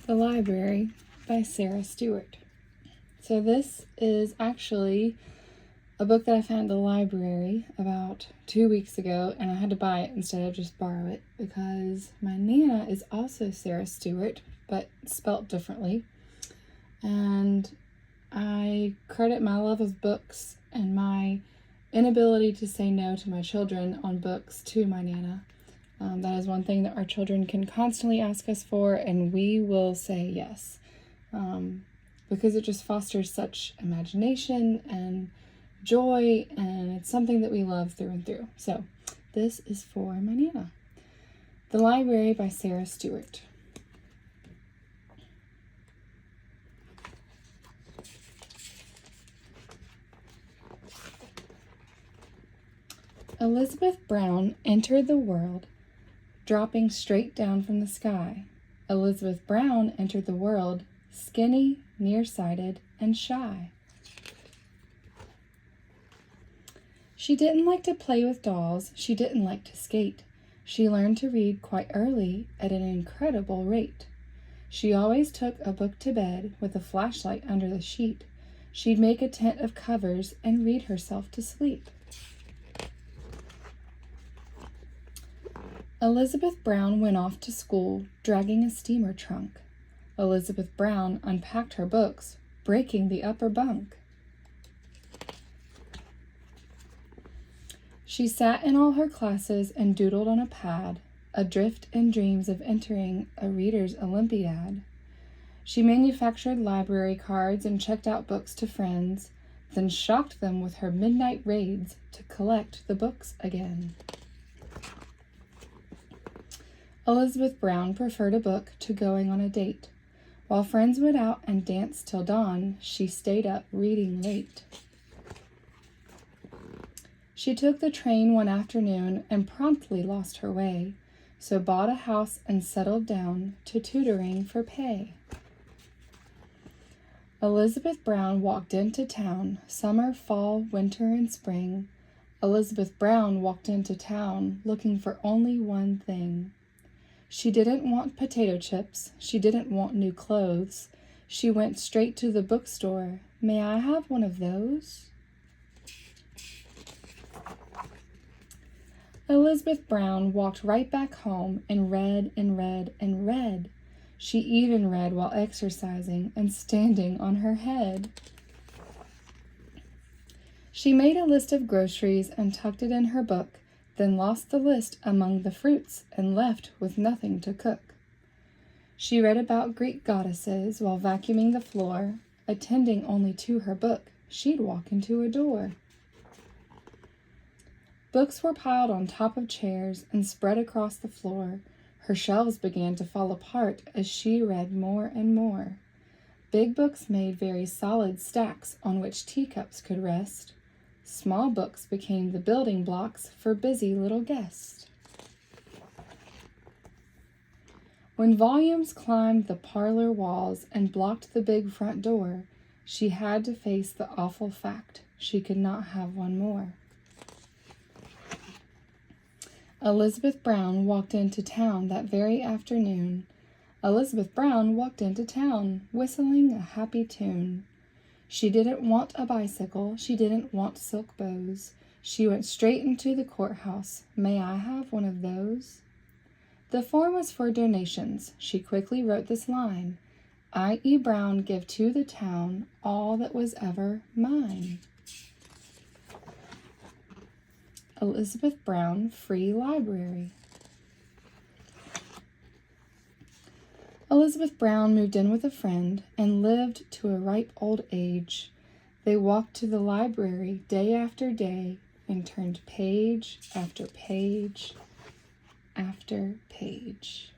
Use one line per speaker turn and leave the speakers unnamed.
The Library by Stewart. So this is actually a book that I found at the library about 2 weeks ago, and I had to buy it instead of just borrow it because my Nana is also Sarah Stewart, but spelt differently. And I credit my love of books and my inability to say no to my children on books to my Nana. That is one thing that our children can constantly ask us for, and we will say yes, because it just fosters such imagination and joy, and it's something that we love through and through. So this is for my Nana. The Library by Sarah Stewart. Elizabeth Brown entered the world dropping straight down from the sky. Elizabeth Brown entered the world skinny, nearsighted, and shy. She didn't like to play with dolls. She didn't like to skate. She learned to read quite early at an incredible rate. She always took a book to bed with a flashlight under the sheet. She'd make a tent of covers and read herself to sleep. Elizabeth Brown went off to school, dragging a steamer trunk. Elizabeth Brown unpacked her books, breaking the upper bunk. She sat in all her classes and doodled on a pad, adrift in dreams of entering a reader's Olympiad. She manufactured library cards and checked out books to friends, then shocked them with her midnight raids to collect the books again. Elizabeth Brown preferred a book to going on a date. While friends went out and danced till dawn, she stayed up reading late. She took the train one afternoon and promptly lost her way, so bought a house and settled down to tutoring for pay. Elizabeth Brown walked into town, summer, fall, winter, and spring. Elizabeth Brown walked into town looking for only one thing. She didn't want potato chips. She didn't want new clothes. She went straight to the bookstore. May I have one of those? Elizabeth Brown walked right back home and read and read and read. She even read while exercising and standing on her head. She made a list of groceries and tucked it in her book, then lost the list among the fruits and left with nothing to cook. She read about Greek goddesses while vacuuming the floor. Attending only to her book, she'd walk into a door. Books were piled on top of chairs and spread across the floor. Her shelves began to fall apart as she read more and more. Big books made very solid stacks on which teacups could rest. Small books became the building blocks for busy little guests. When volumes climbed the parlor walls and blocked the big front door, she had to face the awful fact she could not have one more. Elizabeth Brown walked into town that very afternoon. Elizabeth Brown walked into town, whistling a happy tune. She didn't want a bicycle. She didn't want silk bows. She went straight into the courthouse. May I have one of those? The form was for donations. She quickly wrote this line: I.E. Brown give to the town all that was ever mine. Elizabeth Brown Free Library. Elizabeth Brown moved in with a friend and lived to a ripe old age. They walked to the library day after day and turned page after page after page.